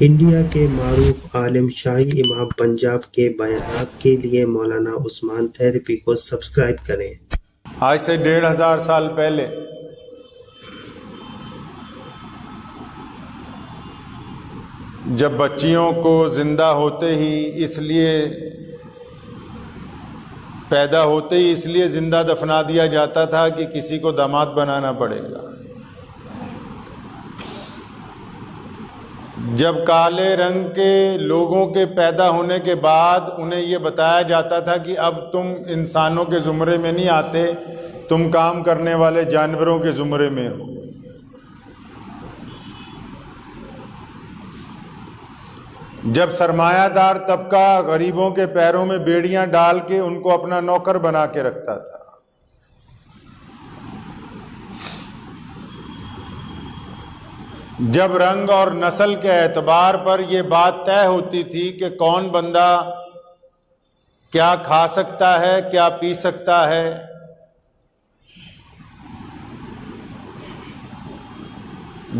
India کے معروف عالم شاہی امام پنجاب کے بیانات کے لیے مولانا عثمان تھیریپی کو سبسکرائب کریں۔ آج سے 1500 سال پہلے جب بچیوں کو زندہ ہوتے ہی اس لیے پیدا ہوتے ہی اس لیے زندہ دفنا دیا جاتا تھا کہ کسی کو داماد بنانا پڑے گا، جب کالے رنگ کے لوگوں کے پیدا ہونے کے بعد انہیں یہ بتایا جاتا تھا کہ اب تم انسانوں کے زمرے میں نہیں آتے، تم کام کرنے والے جانوروں کے زمرے میں ہو، جب سرمایہ دار طبقہ غریبوں کے پیروں میں بیڑیاں ڈال کے ان کو اپنا نوکر بنا کے رکھتا تھا، جب رنگ اور نسل کے اعتبار پر یہ بات طے ہوتی تھی کہ کون بندہ کیا کھا سکتا ہے، کیا پی سکتا ہے،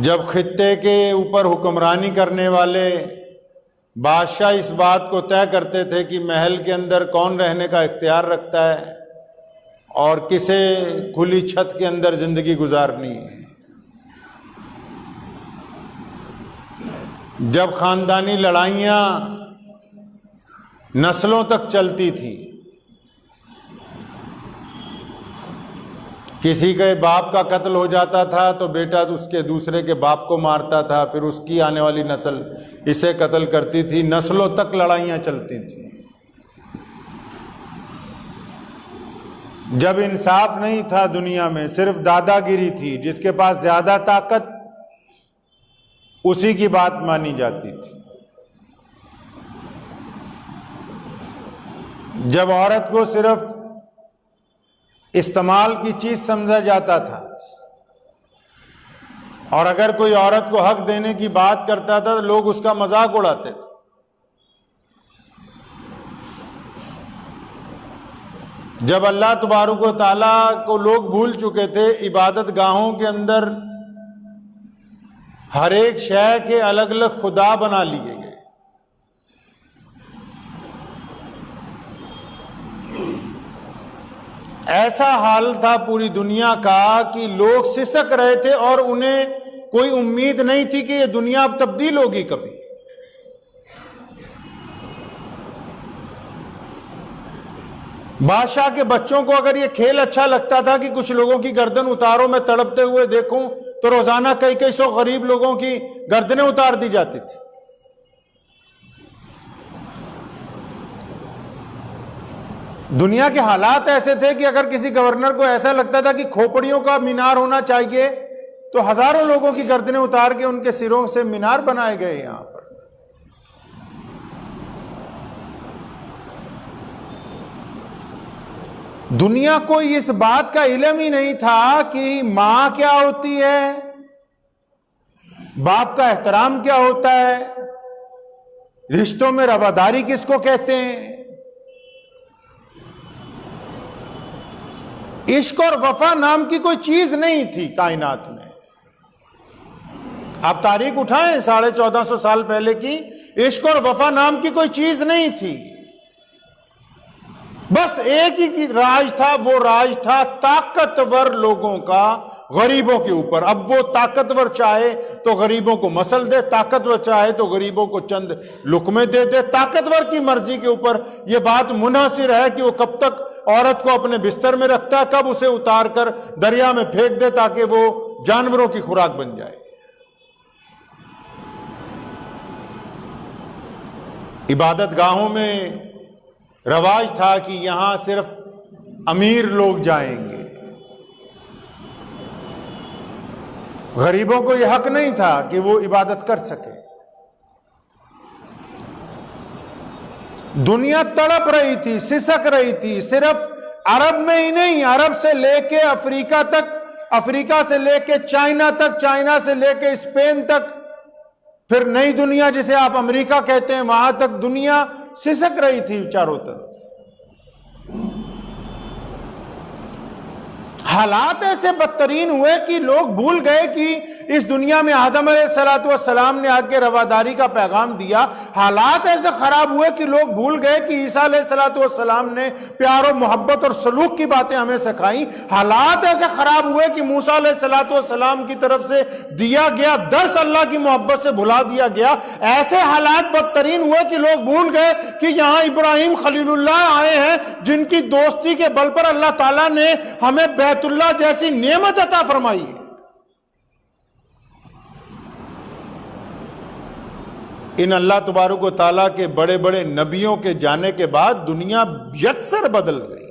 جب خطے کے اوپر حکمرانی کرنے والے بادشاہ اس بات کو طے کرتے تھے کہ محل کے اندر کون رہنے کا اختیار رکھتا ہے اور کسے کھلی چھت کے اندر زندگی گزارنی ہے، جب خاندانی لڑائیاں نسلوں تک چلتی تھیں، کسی کے باپ کا قتل ہو جاتا تھا تو بیٹا اس کے دوسرے کے باپ کو مارتا تھا، پھر اس کی آنے والی نسل اسے قتل کرتی تھی، نسلوں تک لڑائیاں چلتی تھیں، جب انصاف نہیں تھا دنیا میں، صرف دادا گیری تھی، جس کے پاس زیادہ طاقت اسی کی بات مانی جاتی تھی، جب عورت کو صرف استعمال کی چیز سمجھا جاتا تھا اور اگر کوئی عورت کو حق دینے کی بات کرتا تھا تو لوگ اس کا مذاق اڑاتے تھے، جب اللہ تبارک و تعالیٰ کو لوگ بھول چکے تھے، عبادت گاہوں کے اندر ہر ایک شے کے الگ الگ خدا بنا لیے گئے، ایسا حال تھا پوری دنیا کا کہ لوگ سسک رہے تھے اور انہیں کوئی امید نہیں تھی کہ یہ دنیا اب تبدیل ہوگی کبھی۔ بادشاہ کے بچوں کو اگر یہ کھیل اچھا لگتا تھا کہ کچھ لوگوں کی گردن اتاروں میں تڑپتے ہوئے دیکھوں تو روزانہ کئی سو غریب لوگوں کی گردنیں اتار دی جاتی تھی۔ دنیا کے حالات ایسے تھے کہ اگر کسی گورنر کو ایسا لگتا تھا کہ کھوپڑیوں کا مینار ہونا چاہیے تو ہزاروں لوگوں کی گردنیں اتار کے ان کے سروں سے مینار بنائے گئے یہاں پر۔ دنیا کو اس بات کا علم ہی نہیں تھا کہ ماں کیا ہوتی ہے، باپ کا احترام کیا ہوتا ہے، رشتوں میں رواداری کس کو کہتے ہیں، عشق اور وفا نام کی کوئی چیز نہیں تھی کائنات میں۔ آپ تاریخ اٹھائیں 1450 سال پہلے کی، عشق اور وفا نام کی کوئی چیز نہیں تھی، بس ایک ہی راج تھا، وہ راج تھا طاقتور لوگوں کا غریبوں کے اوپر۔ اب وہ طاقتور چاہے تو غریبوں کو مسل دے، طاقتور چاہے تو غریبوں کو چند لقمے دے دے، طاقتور کی مرضی کے اوپر یہ بات منحصر ہے کہ وہ کب تک عورت کو اپنے بستر میں رکھتا، کب اسے اتار کر دریا میں پھینک دے تاکہ وہ جانوروں کی خوراک بن جائے۔ عبادت گاہوں میں رواج تھا کہ یہاں صرف امیر لوگ جائیں گے، غریبوں کو یہ حق نہیں تھا کہ وہ عبادت کر سکے۔ دنیا تڑپ رہی تھی، سسک رہی تھی، صرف عرب میں ہی نہیں، عرب سے لے کے افریقہ تک، افریقہ سے لے کے چائنا تک، چائنا سے لے کے اسپین تک، پھر نئی دنیا جسے آپ امریکہ کہتے ہیں، وہاں تک دنیا سسک رہی تھی چاروں طرف۔ حالات ایسے بدترین ہوئے کہ لوگ بھول گئے کہ اس دنیا میں آدم علیہ السلام نے آ کے رواداری کا پیغام دیا. حالات ایسے خراب ہوئے کہ لوگ بھول گئے کہ عیسیٰ علیہ السلام نے پیار و محبت اور سلوک کی باتیں ہمیں سکھائیں. حالات ایسے خراب ہوئے کہ موسیٰ علیہ السلام کی طرف سے دیا گیا درس اللہ کی محبت سے بھلا دیا گیا. ایسے حالات بدترین ہوئے کہ لوگ بھول گئے کہ یہاں ابراہیم خلیل اللہ آئے ہیں جن کی دوستی کے بل پر اللہ تعالیٰ نے ہمیں بیت اللہ جیسی نعمت عطا فرمائی ہے. ان اللہ تبارک و تعالیٰ کے بڑے بڑے نبیوں کے جانے کے بعد دنیا یکسر بدل گئی.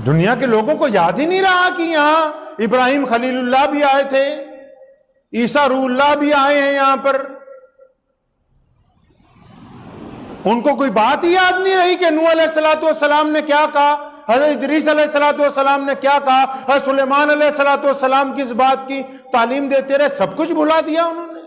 دنیا کے لوگوں کو یاد ہی نہیں رہا کہ یہاں ابراہیم خلیل اللہ بھی آئے تھے, عیسیٰ روح اللہ بھی آئے ہیں یہاں پر. ان کو کوئی بات ہی یاد نہیں رہی کہ نوح علیہ السلام نے کیا کہا, حضرت ادریس علیہ السلام نے کیا کہا, حضرت سلیمان علیہ السلام کس بات کی تعلیم دیتے رہے. سب کچھ بھلا دیا انہوں نے.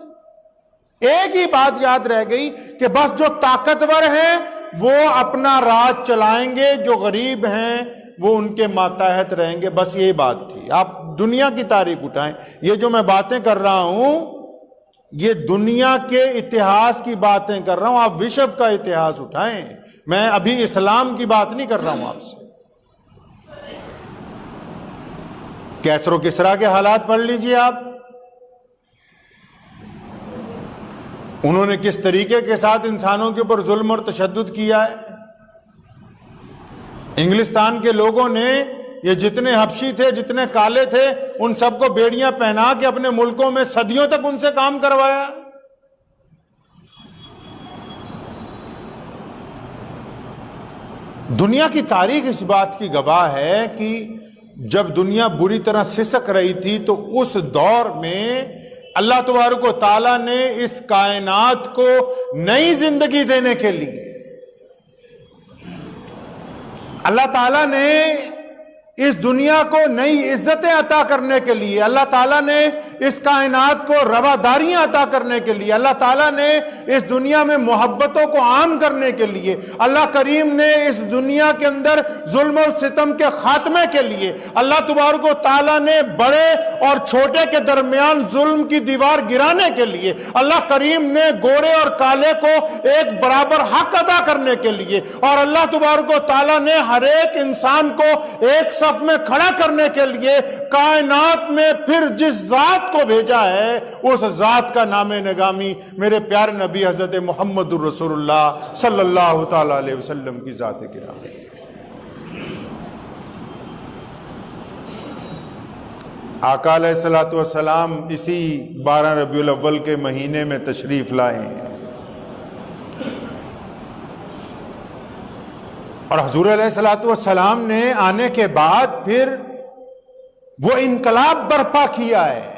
ایک ہی بات یاد رہ گئی کہ بس جو طاقتور ہیں وہ اپنا راج چلائیں گے, جو غریب ہیں وہ ان کے ماتحت رہیں گے. بس یہی بات تھی. آپ دنیا کی تاریخ اٹھائیں, یہ جو میں باتیں کر رہا ہوں یہ دنیا کے اتہاس کی باتیں کر رہا ہوں. آپ وشو کا اتہاس اٹھائیں, میں ابھی اسلام کی بات نہیں کر رہا ہوں آپ سے. کیسر و کسرا کے حالات پڑھ لیجئے آپ. انہوں نے کس طریقے کے ساتھ انسانوں کے اوپر ظلم اور تشدد کیا ہے. انگلستان کے لوگوں نے یہ جتنے حبشی تھے, جتنے کالے تھے, ان سب کو بیڑیاں پہنا کے اپنے ملکوں میں صدیوں تک ان سے کام کروایا. دنیا کی تاریخ اس بات کی گواہ ہے کہ جب دنیا بری طرح سسک رہی تھی تو اس دور میں اللہ تبارک و تعالیٰ نے اس کائنات کو نئی زندگی دینے کے لیے, اللہ تعالیٰ نے اس دنیا کو نئی عزتیں عطا کرنے کے لیے, اللہ تعالیٰ نے اس کائنات کو رواداریاں عطا کرنے کے لیے, اللہ تعالیٰ نے اس دنیا میں محبتوں کو عام کرنے کے لیے, اللہ کریم نے اس دنیا کے اندر ظلم و ستم کے خاتمے کے لیے, اللہ تبارک و تعالیٰ نے بڑے اور چھوٹے کے درمیان ظلم کی دیوار گرانے کے لیے, اللہ کریم نے گورے اور کالے کو ایک برابر حق ادا کرنے کے لیے, اور اللہ تبارک و تعالیٰ نے ہر ایک انسان کو ایک میں کھڑا کرنے کے لیے کائنات میں پھر جس ذات کو بھیجا ہے اس ذات کا نام نگامی میرے پیارے نبی حضرت محمد الرسول اللہ صلی اللہ تعالی علیہ وسلم کی ذات گرامی. آقا علیہ السلام اسی 12 ربیع الاول کے مہینے میں تشریف لائے ہیں, اور حضور علیہ السلام نے آنے کے بعد پھر وہ انقلاب برپا کیا ہے.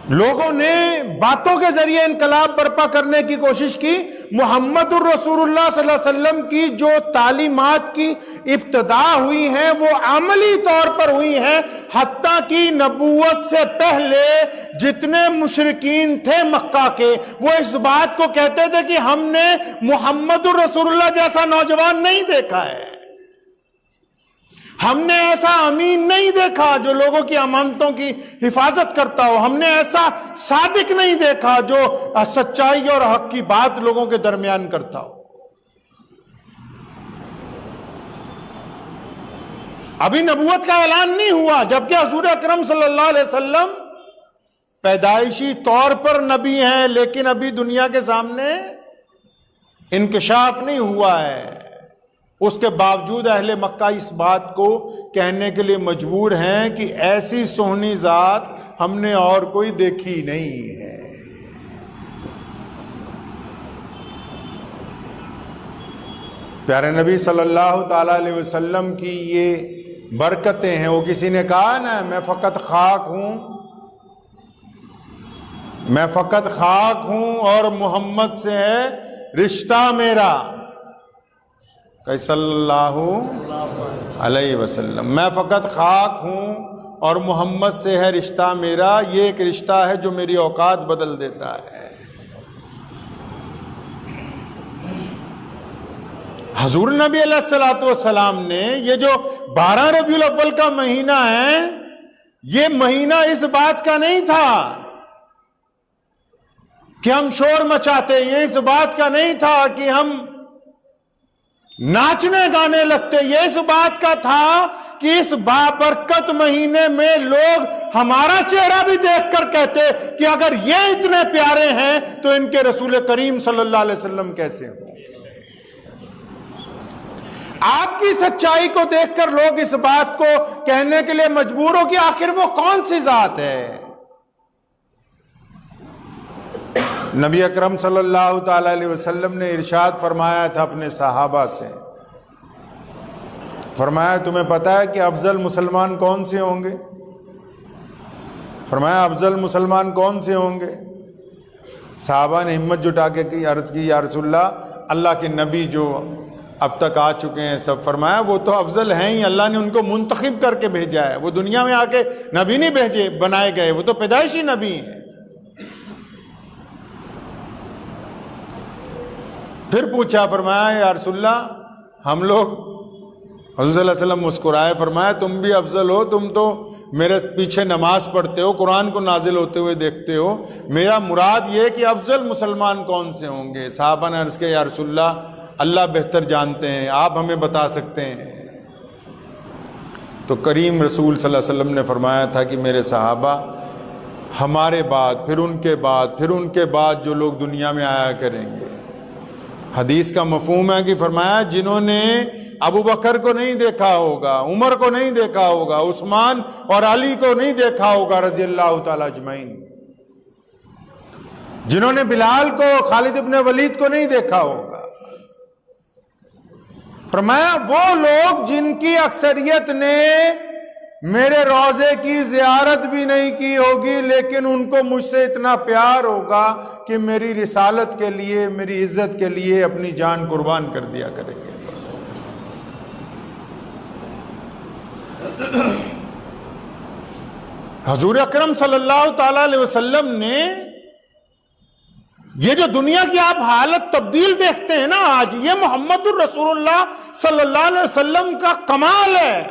لوگوں نے باتوں کے ذریعے انقلاب برپا کرنے کی کوشش کی. محمد الرسول اللہ صلی اللہ علیہ وسلم کی جو تعلیمات کی ابتدا ہوئی ہیں وہ عملی طور پر ہوئی ہیں, حتیٰ کہ نبوت سے پہلے جتنے مشرکین تھے مکہ کے وہ اس بات کو کہتے تھے کہ ہم نے محمد الرسول اللہ جیسا نوجوان نہیں دیکھا ہے, ہم نے ایسا امین نہیں دیکھا جو لوگوں کی امانتوں کی حفاظت کرتا ہو, ہم نے ایسا صادق نہیں دیکھا جو سچائی اور حق کی بات لوگوں کے درمیان کرتا ہو. ابھی نبوت کا اعلان نہیں ہوا, جبکہ حضور اکرم صلی اللہ علیہ وسلم پیدائشی طور پر نبی ہیں, لیکن ابھی دنیا کے سامنے انکشاف نہیں ہوا ہے. اس کے باوجود اہل مکہ اس بات کو کہنے کے لیے مجبور ہیں کہ ایسی سونی ذات ہم نے اور کوئی دیکھی نہیں ہے. پیارے نبی صلی اللہ تعالی علیہ وسلم کی یہ برکتیں ہیں. وہ کسی نے کہا نا میں فقط خاک ہوں, میں فقط خاک ہوں اور محمد سے ہے رشتہ میرا, کہ صلی اللہ علیہ وسلم, میں فقط خاک ہوں اور محمد سے ہے رشتہ میرا. یہ ایک رشتہ ہے جو میری اوقات بدل دیتا ہے. حضور نبی علیہ الصلوۃ والسلام نے یہ جو 12 ربیع الاول کا مہینہ ہے، یہ مہینہ اس بات کا نہیں تھا کہ ہم شور مچاتے، یہ اس بات کا نہیں تھا کہ ہم ناچنے گانے لگتے، یہ اس بات کا تھا کہ اس بابرکت مہینے میں لوگ ہمارا چہرہ بھی دیکھ کر کہتے کہ اگر یہ اتنے پیارے ہیں تو ان کے رسول کریم صلی اللہ علیہ وسلم کیسے ہوں۔ آپ کی سچائی کو دیکھ کر لوگ اس بات کو کہنے کے لیے مجبور ہو کہ آخر وہ کون سی ذات ہے۔ نبی اکرم صلی اللہ تعالی علیہ وسلم نے ارشاد فرمایا تھا اپنے صحابہ سے، فرمایا تمہیں پتہ ہے کہ افضل مسلمان کون سے ہوں گے؟ فرمایا افضل مسلمان کون سے ہوں گے؟ صحابہ نے ہمت جٹا کے عرض کی یا رسول اللہ کے نبی جو اب تک آ چکے ہیں سب۔ فرمایا وہ تو افضل ہیں ہی، اللہ نے ان کو منتخب کر کے بھیجا ہے، وہ دنیا میں آ کے نبی نہیں بھیجے بنائے گئے، وہ تو پیدائشی نبی ہیں۔ پھر پوچھا، فرمایا یا رسول اللہ ہم لوگ، حضور صلی اللہ علیہ وسلم مسکرائے، فرمایا تم بھی افضل ہو، تم تو میرے پیچھے نماز پڑھتے ہو، قرآن کو نازل ہوتے ہوئے دیکھتے ہو، میرا مراد یہ کہ افضل مسلمان کون سے ہوں گے؟ صحابہ نے عرض کیا یا رسول اللہ اللہ بہتر جانتے ہیں، آپ ہمیں بتا سکتے ہیں۔ تو کریم رسول صلی اللہ علیہ وسلم نے فرمایا تھا کہ میرے صحابہ ہمارے بعد، پھر ان کے بعد، پھر ان کے بعد جو لوگ دنیا میں آیا کریں گے، حدیث کا مفہوم ہے کہ فرمایا جنہوں نے ابو بکر کو نہیں دیکھا ہوگا، عمر کو نہیں دیکھا ہوگا، عثمان اور علی کو نہیں دیکھا ہوگا رضی اللہ تعالی اجمعین، جنہوں نے بلال کو، خالد ابن ولید کو نہیں دیکھا ہوگا، فرمایا وہ لوگ جن کی اکثریت نے میرے روضے کی زیارت بھی نہیں کی ہوگی لیکن ان کو مجھ سے اتنا پیار ہوگا کہ میری رسالت کے لیے، میری عزت کے لیے اپنی جان قربان کر دیا کریں گے۔ حضور اکرم صلی اللہ تعالی علیہ وسلم نے یہ جو دنیا کی آپ حالت تبدیل دیکھتے ہیں نا آج، یہ محمد الرسول اللہ صلی اللہ علیہ وسلم کا کمال ہے۔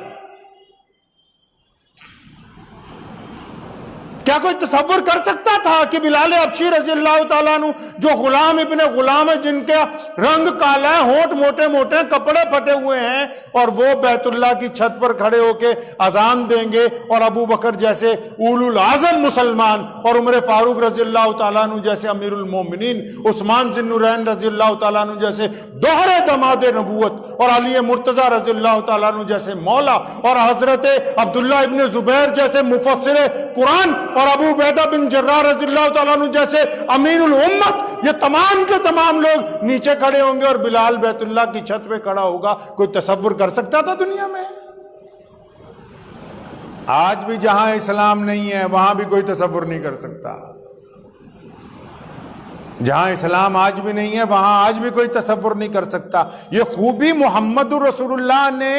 کیا کوئی تصور کر سکتا تھا کہ بلال حبشی رضی اللہ تعالیٰ عنہ جو غلام ابن غلام ہے، جن کا رنگ کالا ہے، ہونٹ موٹے موٹے، کپڑے پھٹے ہوئے ہیں، اور وہ بیت اللہ کی چھت پر کھڑے ہو کے اذان دیں گے، اور ابو بکر جیسے اولو العزم مسلمان، اور عمر فاروق رضی اللہ تعالیٰ عنہ جیسے امیر المومنین، عثمان ذی النورین رضی اللہ تعالیٰ عنہ جیسے دوہرے دماد نبوت، اور علی مرتضیٰ رضی اللہ تعالیٰ عنہ جیسے مولا، اور حضرت عبداللہ ابن زبیر جیسے مفسر قرآن، اور ابو عبیدہ بن جراح رضی اللہ تعالیٰ عنہ جیسے امین الامت، یہ تمام کے تمام لوگ نیچے کھڑے ہوں گے اور بلال بیت اللہ کی چھت پہ کھڑا ہوگا۔ کوئی تصور کر سکتا تھا دنیا میں؟ آج بھی جہاں اسلام نہیں ہے وہاں بھی کوئی تصور نہیں کر سکتا، جہاں اسلام آج بھی نہیں ہے وہاں آج بھی کوئی تصور نہیں کر سکتا۔ یہ خوبی محمد رسول اللہ نے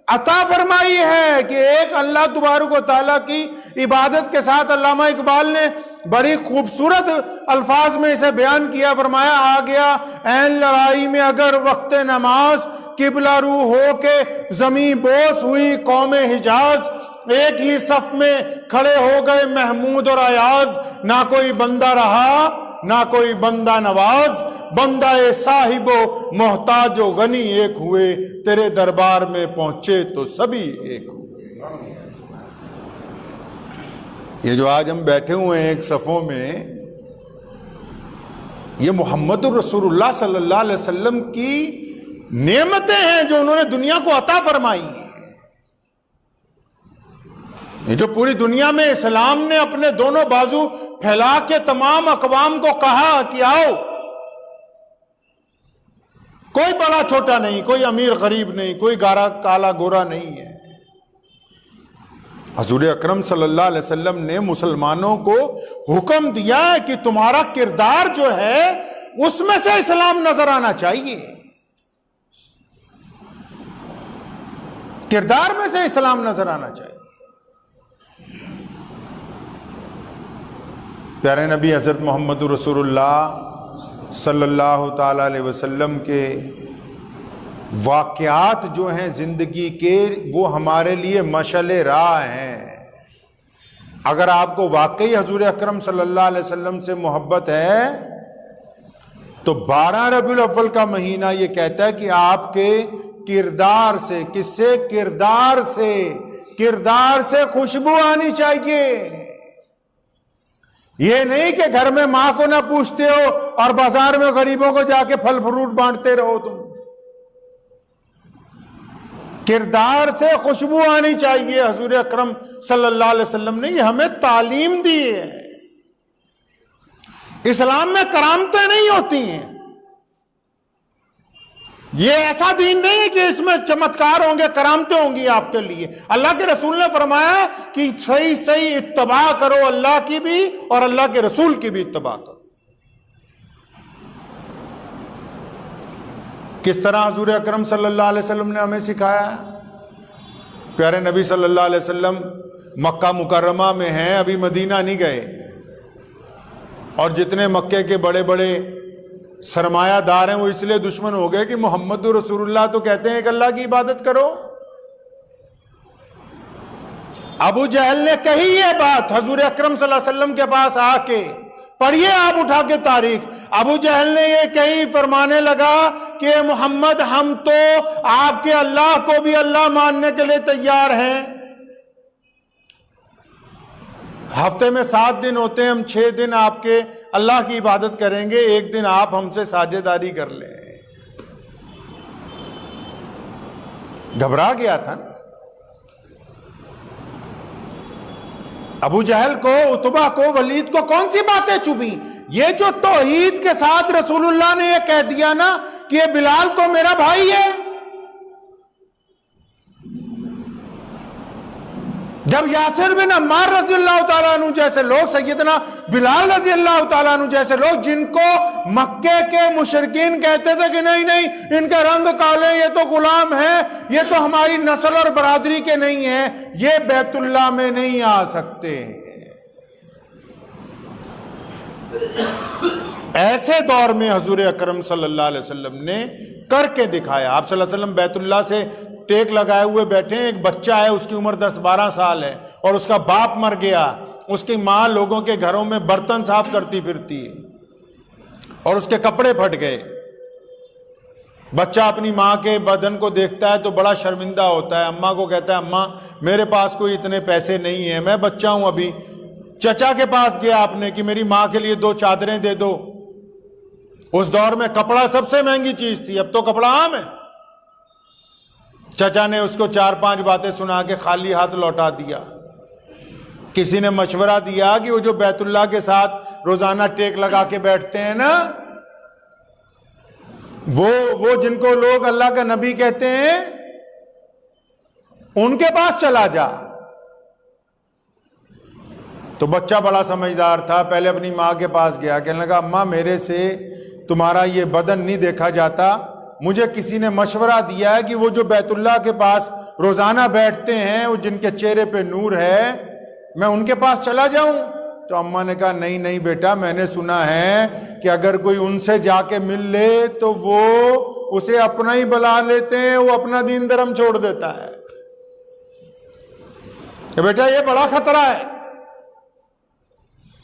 عطا فرمائی ہے کہ ایک اللہ تبارک و تعالیٰ کی عبادت کے ساتھ، علامہ اقبال نے بڑی خوبصورت الفاظ میں اسے بیان کیا، فرمایا آ گیا عین لڑائی میں اگر وقت نماز، قبلہ رو ہو کے زمیں بوس ہوئی قوم حجاز، ایک ہی صف میں کھڑے ہو گئے محمود اور ایاز، نہ کوئی بندہ رہا نہ کوئی بندہ نواز، بندہ صاحب و محتاج و غنی ایک ہوئے، تیرے دربار میں پہنچے تو سبھی ایک ہوئے۔ یہ جو آج ہم بیٹھے ہوئے ہیں ایک صفوں میں، یہ محمد الرسول اللہ صلی اللہ علیہ وسلم کی نعمتیں ہیں جو انہوں نے دنیا کو عطا فرمائی ہیں۔ یہ جو پوری دنیا میں اسلام نے اپنے دونوں بازو پھیلا کے تمام اقوام کو کہا کہ آؤ، کوئی بڑا چھوٹا نہیں، کوئی امیر غریب نہیں، کوئی گارا کالا گورا نہیں ہے۔ حضور اکرم صلی اللہ علیہ وسلم نے مسلمانوں کو حکم دیا ہے کہ تمہارا کردار جو ہے اس میں سے اسلام نظر آنا چاہیے، کردار میں سے اسلام نظر آنا چاہیے۔ پیارے نبی حضرت محمد رسول اللہ صلی اللہ تعالی علیہ وسلم کے واقعات جو ہیں زندگی کے وہ ہمارے لیے مشعل راہ ہیں. اگر آپ کو واقعی حضور اکرم صلی اللہ علیہ وسلم سے محبت ہے تو 12 ربیع الاول کا مہینہ یہ کہتا ہے کہ آپ کے کردار سے، کس سے؟ کردار سے خوشبو آنی چاہیے. یہ نہیں کہ گھر میں ماں کو نہ پوچھتے ہو اور بازار میں غریبوں کو جا کے پھل فروٹ بانٹتے رہو. تم کردار سے خوشبو آنی چاہیے. حضور اکرم صلی اللہ علیہ وسلم نے یہ ہمیں تعلیم دی ہے. اسلام میں کرامتیں نہیں ہوتی ہیں. یہ ایسا دین نہیں ہے کہ اس میں چمتکار ہوں گے، کرامتیں ہوں گی آپ کے لیے. اللہ کے رسول نے فرمایا کہ صحیح اتباع کرو، اللہ کی بھی اور اللہ کے رسول کی بھی اتباع کرو. کس طرح حضور اکرم صلی اللہ علیہ وسلم نے ہمیں سکھایا؟ پیارے نبی صلی اللہ علیہ وسلم مکہ مکرمہ میں ہیں، ابھی مدینہ نہیں گئے. اور جتنے مکے کے بڑے بڑے سرمایہ دار ہیں وہ اس لیے دشمن ہو گئے کہ محمد رسول اللہ تو کہتے ہیں کہ اللہ کی عبادت کرو. ابو جہل نے کہی یہ بات حضور اکرم صلی اللہ علیہ وسلم کے پاس آ کے، پڑھیے آپ اٹھا کے تاریخ. ابو جہل نے یہ کہی، فرمانے لگا کہ محمد ہم تو آپ کے اللہ کو بھی اللہ ماننے کے لیے تیار ہیں. ہفتے میں 7 دن ہوتے ہیں، ہم 6 دن آپ کے اللہ کی عبادت کریں گے، 1 دن آپ ہم سے ساجداری کر لیں. گھبرا گیا تھا نا ابو جہل کو، عتبہ کو، ولید کو. کون سی باتیں چبھی؟ یہ جو توحید کے ساتھ رسول اللہ نے یہ کہہ دیا نا کہ یہ بلال تو میرا بھائی ہے. جب یاسر بن عمار رضی اللہ تعالیٰ عنہ جیسے لوگ، سیدنا بلال رضی اللہ تعالیٰ عنہ جیسے لوگ، جن کو مکے کے مشرکین کہتے تھے کہ نہیں ان کا رنگ کالے، یہ تو غلام ہیں، یہ تو ہماری نسل اور برادری کے نہیں ہیں، یہ بیت اللہ میں نہیں آ سکتے. ایسے دور میں حضور اکرم صلی اللہ علیہ وسلم نے کر کے دکھایا. آپ صلی اللہ علیہ وسلم بیت اللہ سے ٹیک لگائے ہوئے بیٹھے ہیں، ایک بچہ ہے، اس کی عمر 10-12 سال ہے، اور اس کا باپ مر گیا. اس کی ماں لوگوں کے گھروں میں برتن صاف کرتی پھرتی ہے اور اس کے کپڑے پھٹ گئے. بچہ اپنی ماں کے بدن کو دیکھتا ہے تو بڑا شرمندہ ہوتا ہے. اماں کو کہتا ہے اماں میرے پاس کوئی اتنے پیسے نہیں ہیں، میں بچہ ہوں ابھی. چچا کے پاس گیا آپ نے کہ میری ماں کے لیے 2 چادریں دے دو. اس دور میں کپڑا سب سے مہنگی چیز تھی، اب تو کپڑا عام ہے. چچا نے اس کو 4-5 باتیں سنا کے خالی ہاتھ لوٹا دیا. کسی نے مشورہ دیا کہ وہ جو بیت اللہ کے ساتھ روزانہ ٹیک لگا کے بیٹھتے ہیں نا، وہ جن کو لوگ اللہ کا نبی کہتے ہیں، ان کے پاس چلا جا. تو بچہ بڑا سمجھدار تھا، پہلے اپنی ماں کے پاس گیا، کہنے لگا اماں میرے سے تمہارا یہ بدن نہیں دیکھا جاتا، مجھے کسی نے مشورہ دیا ہے کہ وہ جو بیت اللہ کے پاس روزانہ بیٹھتے ہیں، وہ جن کے چہرے پہ نور ہے، میں ان کے پاس چلا جاؤں. تو اماں نے کہا نہیں بیٹا، میں نے سنا ہے کہ اگر کوئی ان سے جا کے مل لے تو وہ اسے اپنا ہی بلا لیتے ہیں، وہ اپنا دین دھرم چھوڑ دیتا ہے. کہ بیٹا یہ بڑا خطرہ ہے.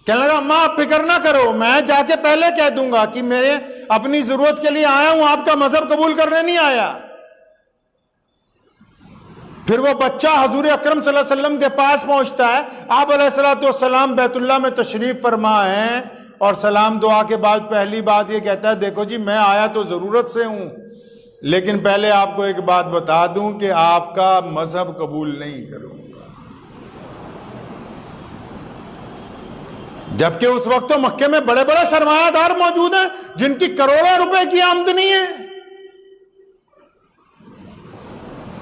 کہنے لگا اماں آپ فکر نہ کرو، میں جا کے پہلے کہہ دوں گا کہ میرے اپنی ضرورت کے لیے آیا ہوں، آپ کا مذہب قبول کرنے نہیں آیا. پھر وہ بچہ حضور اکرم صلی اللہ علیہ وسلم کے پاس پہنچتا ہے. آپ علیہ الصلوۃ والسلام بیت اللہ میں تشریف فرما ہیں اور سلام دعا کے بعد پہلی بات یہ کہتا ہے دیکھو جی میں آیا تو ضرورت سے ہوں، لیکن پہلے آپ کو ایک بات بتا دوں کہ آپ کا مذہب قبول نہیں کروں. جبکہ اس وقت تو مکے میں بڑے بڑے سرمایہ دار موجود ہیں جن کی کروڑوں روپے کی آمدنی ہے.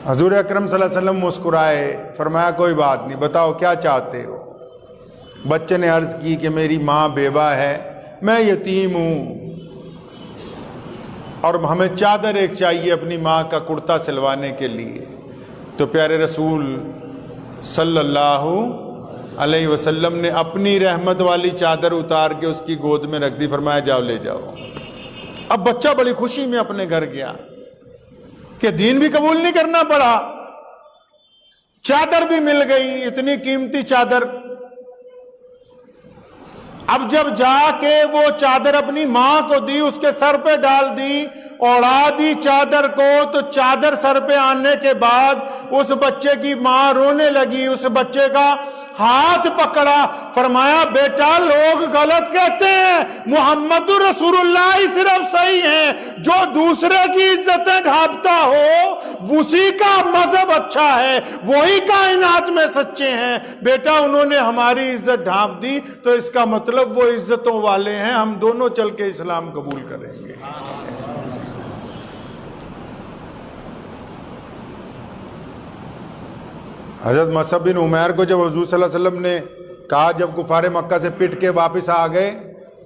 حضور اکرم صلی اللہ علیہ وسلم مسکرائے، فرمایا کوئی بات نہیں، بتاؤ کیا چاہتے ہو. بچے نے عرض کی کہ میری ماں بیوہ ہے، میں یتیم ہوں، اور ہمیں چادر ایک چاہیے اپنی ماں کا کرتا سلوانے کے لیے. تو پیارے رسول صلی اللہ علیہ وسلم نے اپنی رحمت والی چادر اتار کے اس کی گود میں رکھ دی، فرمایا جاؤ لے جاؤ. اب بچہ بڑی خوشی میں اپنے گھر گیا. کہ دین بھی قبول نہیں کرنا پڑا، چادر بھی مل گئی، اتنی قیمتی چادر۔ اب جب جا کے وہ چادر اپنی ماں کو دی، اس کے سر پہ ڈال دی، اڑا دی چادر کو، تو چادر سر پہ آنے کے بعد اس بچے کی ماں رونے لگی، اس بچے کا ہاتھ پکڑا، فرمایا بیٹا لوگ غلط کہتے ہیں، محمد رسول اللہ ہی صرف صحیح ہیں، جو دوسرے کی عزتیں ڈھانپتا ہو اسی کا مذہب اچھا ہے، وہی کائنات میں سچے ہیں۔ بیٹا انہوں نے ہماری عزت ڈھانپ دی تو اس کا مطلب وہ عزتوں والے ہیں، ہم دونوں چل کے اسلام قبول کریں گے۔ حضرت مصعب بن عمیر کو جب حضور صلی اللہ علیہ وسلم نے کہا، جب کفار مکہ سے پٹ کے واپس آ گئے،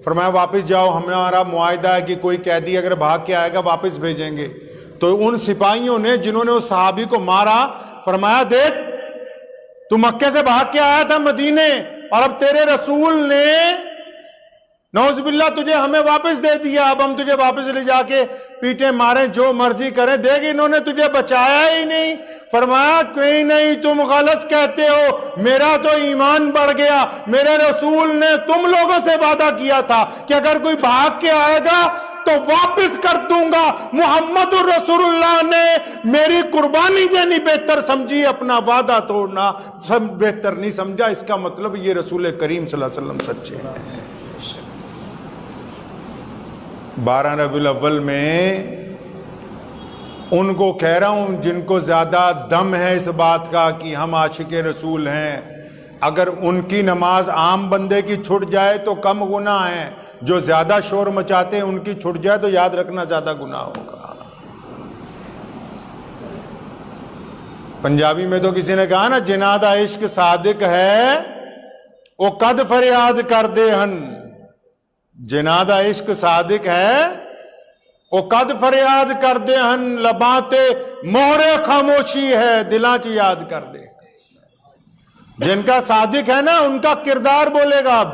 فرمایا واپس جاؤ، ہمارا معاہدہ ہے کہ کوئی قیدی اگر بھاگ کے آئے گا واپس بھیجیں گے۔ تو ان سپاہیوں نے جنہوں نے اس صحابی کو مارا، فرمایا دیکھ تو مکے سے بھاگ کے آیا تھا مدینے، اور اب تیرے رسول نے نعوذ باللہ تجھے ہمیں واپس دے دیا، اب ہم تجھے واپس لے جا کے پیٹیں ماریں، جو مرضی کریں، دیکھ انہوں نے تجھے بچایا ہی نہیں۔ فرمایا کوئی نہیں، تم غلط کہتے ہو، میرا تو ایمان بڑھ گیا، میرے رسول نے تم لوگوں سے وعدہ کیا تھا کہ اگر کوئی بھاگ کے آئے گا تو واپس کر دوں گا۔ محمد رسول اللہ نے میری قربانی دینی بہتر سمجھی، اپنا وعدہ توڑنا بہتر نہیں سمجھا۔ اس کا مطلب یہ رسول کریم صلی اللہ علیہ وسلم سچے ہیں۔ 12 ربیع الاول میں ان کو کہہ رہا ہوں جن کو زیادہ دم ہے اس بات کا کہ ہم عاشق رسول ہیں، اگر ان کی نماز عام بندے کی چھٹ جائے تو کم گناہ ہے، جو زیادہ شور مچاتے ہیں ان کی چھٹ جائے تو یاد رکھنا زیادہ گناہ ہوگا۔ پنجابی میں تو کسی نے کہا نا، جنادہ عشق صادق ہے وہ قد فریاد کر دے ہن، جنادہ عشق صادق ہے وہ قد فریاد کر دے ہن، لباں تے مہر خاموشی ہے دلاں چ یاد کر دے۔ جن کا صادق ہے نا ان کا کردار بولے گا۔ اب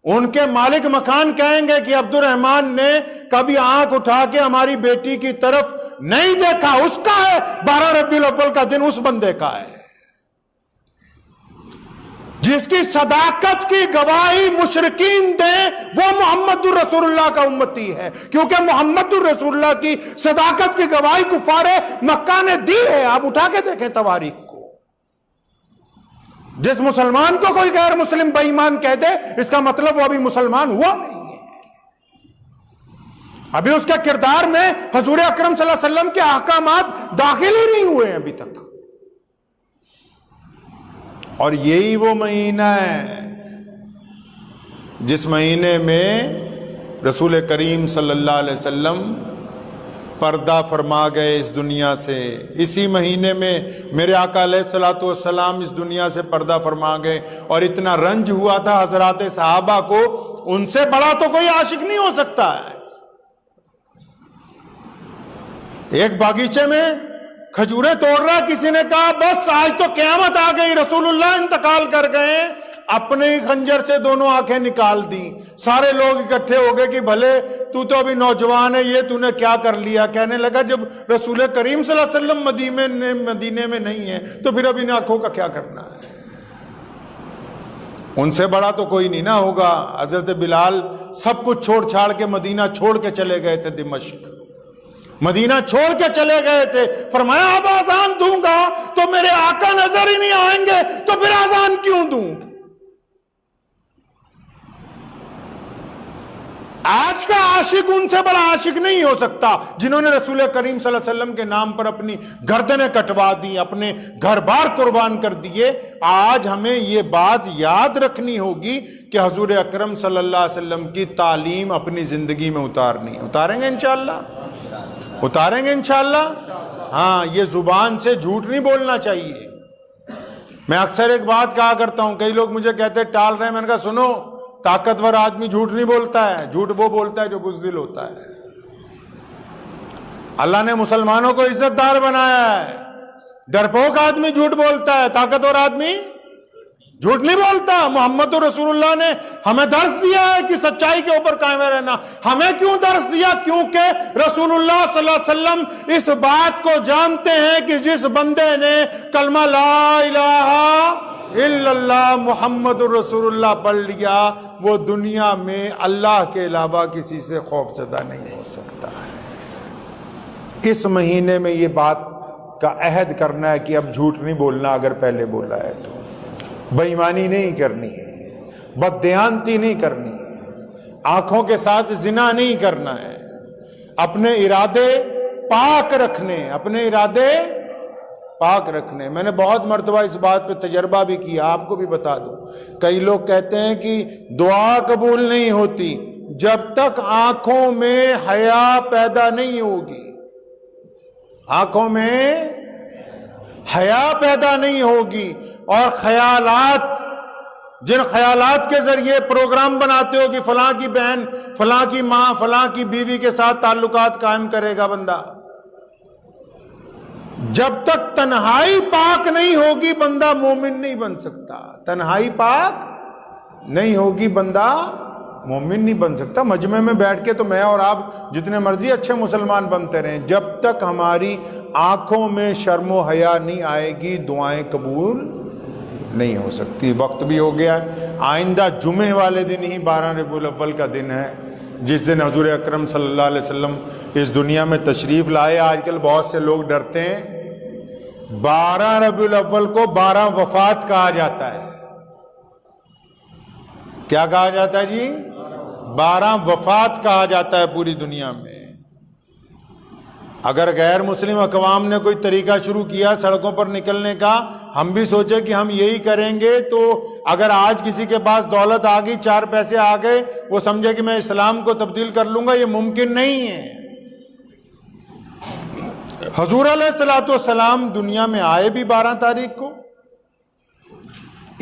ان کے مالک مکان کہیں گے کہ عبد الرحمن نے کبھی آنکھ اٹھا کے ہماری بیٹی کی طرف نہیں دیکھا، اس کا ہے 12 ربیع الاول کا دن، اس بندے کا ہے جس کی صداقت کی گواہی مشرکین دیں، وہ محمد الرسول اللہ کا امتی ہے، کیونکہ محمد الرسول اللہ کی صداقت کی گواہی کفار مکہ نے دی ہے۔ آپ اٹھا کے دیکھیں تواریخ کو، جس مسلمان کو کوئی غیر مسلم بے ایمان کہہ دے اس کا مطلب وہ ابھی مسلمان ہوا نہیں ہے، ابھی اس کے کردار میں حضور اکرم صلی اللہ علیہ وسلم کے احکامات داخل ہی نہیں ہوئے ہیں ابھی تک۔ اور یہی وہ مہینہ ہے جس مہینے میں رسول کریم صلی اللہ علیہ وسلم پردہ فرما گئے اس دنیا سے، اسی مہینے میں میرے آقا علیہ الصلوۃ والسلام اس دنیا سے پردہ فرما گئے، اور اتنا رنج ہوا تھا حضرات صحابہ کو، ان سے بڑا تو کوئی عاشق نہیں ہو سکتا ہے۔ ایک باغیچے میں کھجوریں توڑ رہا، کسی نے کہا بس آج تو قیامت آ گئی، رسول اللہ انتقال کر گئے، اپنے ہی خنجر سے دونوں آنکھیں نکال دی۔ سارے لوگ اکٹھے ہو گئے کہ بھلے تو ابھی نوجوان ہے، یہ تو نے کیا کر لیا؟ کہنے لگا جب رسول کریم صلی اللہ علیہ وسلم مدینے میں نہیں ہے تو پھر اب ان آنکھوں کا کیا کرنا ہے؟ ان سے بڑا تو کوئی نہیں نہ ہوگا۔ حضرت بلال سب کچھ چھوڑ چھاڑ کے مدینہ چھوڑ کے چلے گئے تھے، دمشق مدینہ چھوڑ کے چلے گئے تھے۔ فرمایا اب آزان دوں گا تو میرے آقا نظر ہی نہیں آئیں گے تو پھر آزان کیوں دوں؟ آج کا عاشق ان سے بڑا عاشق نہیں ہو سکتا جنہوں نے رسول کریم صلی اللہ علیہ وسلم کے نام پر اپنی گردنیں کٹوا دی، اپنے گھر بار قربان کر دیے۔ آج ہمیں یہ بات یاد رکھنی ہوگی کہ حضور اکرم صلی اللہ علیہ وسلم کی تعلیم اپنی زندگی میں اتارنی ہے۔ اتاریں گے انشاءاللہ؟ اتاریں گے انشاءاللہ؟ ہاں، یہ زبان سے جھوٹ نہیں بولنا چاہیے۔ میں اکثر ایک بات کہا کرتا ہوں، کئی لوگ مجھے کہتے ٹال رہے ہیں، میں نے کہا سنو، طاقتور آدمی جھوٹ نہیں بولتا ہے، جھوٹ وہ بولتا ہے جو بزدل ہوتا ہے۔ اللہ نے مسلمانوں کو عزت دار بنایا ہے، ڈرپوک آدمی جھوٹ بولتا ہے، طاقتور آدمی جھوٹ نہیں بولتا. محمد رسول اللہ نے ہمیں درس دیا ہے کہ سچائی کے اوپر قائم رہنا. ہمیں کیوں درس دیا؟ کیونکہ رسول اللہ صلی اللہ علیہ وسلم اس بات کو جانتے ہیں کہ جس بندے نے کلمہ لا الہ الا اللہ محمد رسول اللہ پڑھ لیا وہ دنیا میں اللہ کے علاوہ کسی سے خوف زدہ نہیں ہو سکتا ہے. اس مہینے میں یہ بات کا عہد کرنا ہے کہ اب جھوٹ نہیں بولنا. اگر پہلے بولا ہے تو بے ایمانی نہیں کرنی ہے، بددیانتی نہیں کرنی ہے، آنکھوں کے ساتھ زنا نہیں کرنا ہے، اپنے ارادے پاک رکھنے، اپنے ارادے پاک رکھنے. میں نے بہت مرتبہ اس بات پہ تجربہ بھی کیا، آپ کو بھی بتا دوں. کئی لوگ کہتے ہیں کہ دعا قبول نہیں ہوتی جب تک آنکھوں میں حیا پیدا نہیں ہوگی. آنکھوں میں حیا پیدا نہیں ہوگی اور خیالات، جن خیالات کے ذریعے پروگرام بناتے ہو کہ فلاں کی بہن، فلاں کی ماں، فلاں کی بیوی کے ساتھ تعلقات قائم کرے گا بندہ، جب تک تنہائی پاک نہیں ہوگی بندہ مومن نہیں بن سکتا. تنہائی پاک نہیں ہوگی بندہ مومن نہیں بن سکتا. مجمع میں بیٹھ کے تو میں اور آپ جتنے مرضی اچھے مسلمان بنتے رہیں، جب تک ہماری آنکھوں میں شرم و حیا نہیں آئے گی دعائیں قبول نہیں ہو سکتی. وقت بھی ہو گیا ہے. آئندہ جمعے والے دن ہی 12 ربیع الاول کا دن ہے، جس دن حضور اکرم صلی اللہ علیہ وسلم اس دنیا میں تشریف لائے. آج کل بہت سے لوگ ڈرتے ہیں. 12 ربیع الاول کو 12 وفات کہا جاتا ہے. کیا کہا جاتا ہے جی؟ 12 وفات کہا جاتا ہے پوری دنیا میں. اگر غیر مسلم اقوام نے کوئی طریقہ شروع کیا سڑکوں پر نکلنے کا، ہم بھی سوچے کہ ہم یہی کریں گے، تو اگر آج کسی کے پاس دولت آ گئی، 4 پیسے آ گئے، وہ سمجھے کہ میں اسلام کو تبدیل کر لوں گا، یہ ممکن نہیں ہے. حضور علیہ الصلوۃ والسلام دنیا میں آئے بھی 12 تاریخ کو.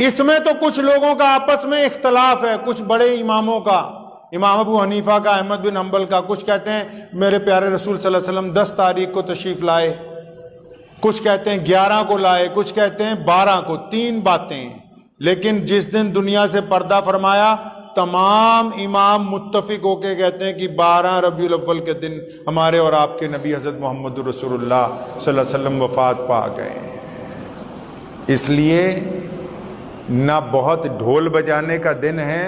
اس میں تو کچھ لوگوں کا آپس میں اختلاف ہے، کچھ بڑے اماموں کا، امام ابو حنیفہ کا، احمد بن حنبل کا. کچھ کہتے ہیں میرے پیارے رسول صلی اللہ علیہ وسلم 10 تاریخ کو تشریف لائے، کچھ کہتے ہیں 11 کو لائے، کچھ کہتے ہیں 12 کو. 3 باتیں. لیکن جس دن دنیا سے پردہ فرمایا تمام امام متفق ہو کے کہتے ہیں کہ 12 ربیع الاول کے دن ہمارے اور آپ کے نبی حضرت محمد رسول اللہ صلی اللہ علیہ وسلم وفات پا گئے. اس لیے نہ بہت ڈھول بجانے کا دن ہے،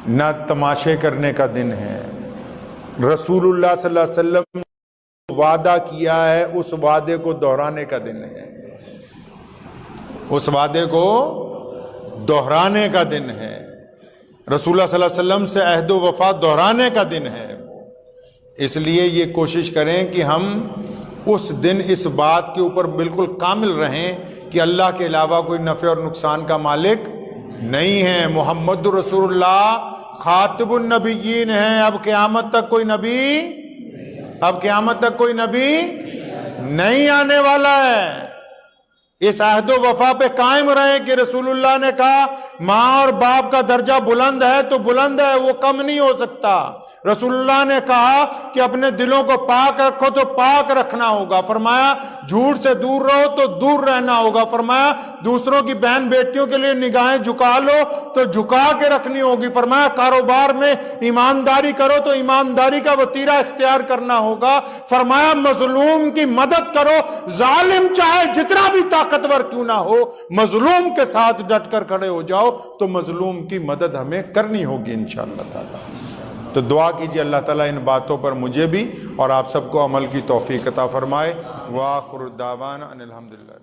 نہ تماشے کرنے کا دن ہے. رسول اللہ صلی اللہ علیہ وسلم وعدہ کیا ہے، اس وعدے کو دہرانے کا دن ہے. اس وعدے کو دہرانے کا دن ہے. رسول اللہ صلی اللہ علیہ وسلم سے عہد و وفا دہرانے کا دن ہے. اس لیے یہ کوشش کریں کہ ہم اس دن اس بات کے اوپر بالکل کامل رہیں کہ اللہ کے علاوہ کوئی نفع اور نقصان کا مالک نہیں ہے. محمد رسول اللہ خاتم النبیین ہیں. اب قیامت تک کوئی نبی نہیں آنے والا ہے. اس عہد و وفا پہ قائم رہیں کہ رسول اللہ نے کہا ماں اور باپ کا درجہ بلند ہے تو بلند ہے، وہ کم نہیں ہو سکتا. رسول اللہ نے کہا کہ اپنے دلوں کو پاک رکھو تو پاک رکھنا ہوگا. فرمایا جھوٹ سے دور رہو تو دور رہنا ہوگا. فرمایا دوسروں کی بہن بیٹیوں کے لیے نگاہیں جھکا لو تو جھکا کے رکھنی ہوگی. فرمایا کاروبار میں ایمانداری کرو تو ایمانداری کا وتیرہ اختیار کرنا ہوگا. فرمایا مظلوم کی مدد کرو، ظالم چاہے جتنا بھی طاقتور کیوں نہ ہو، مظلوم کے ساتھ ڈٹ کر کھڑے ہو جاؤ تو مظلوم کی مدد ہمیں کرنی ہوگی انشاءاللہ تعالی. تو دعا کیجیے اللہ تعالیٰ ان باتوں پر مجھے بھی اور آپ سب کو عمل کی توفیق عطا فرمائے. وآخر الدعوانا ان الحمدللہ.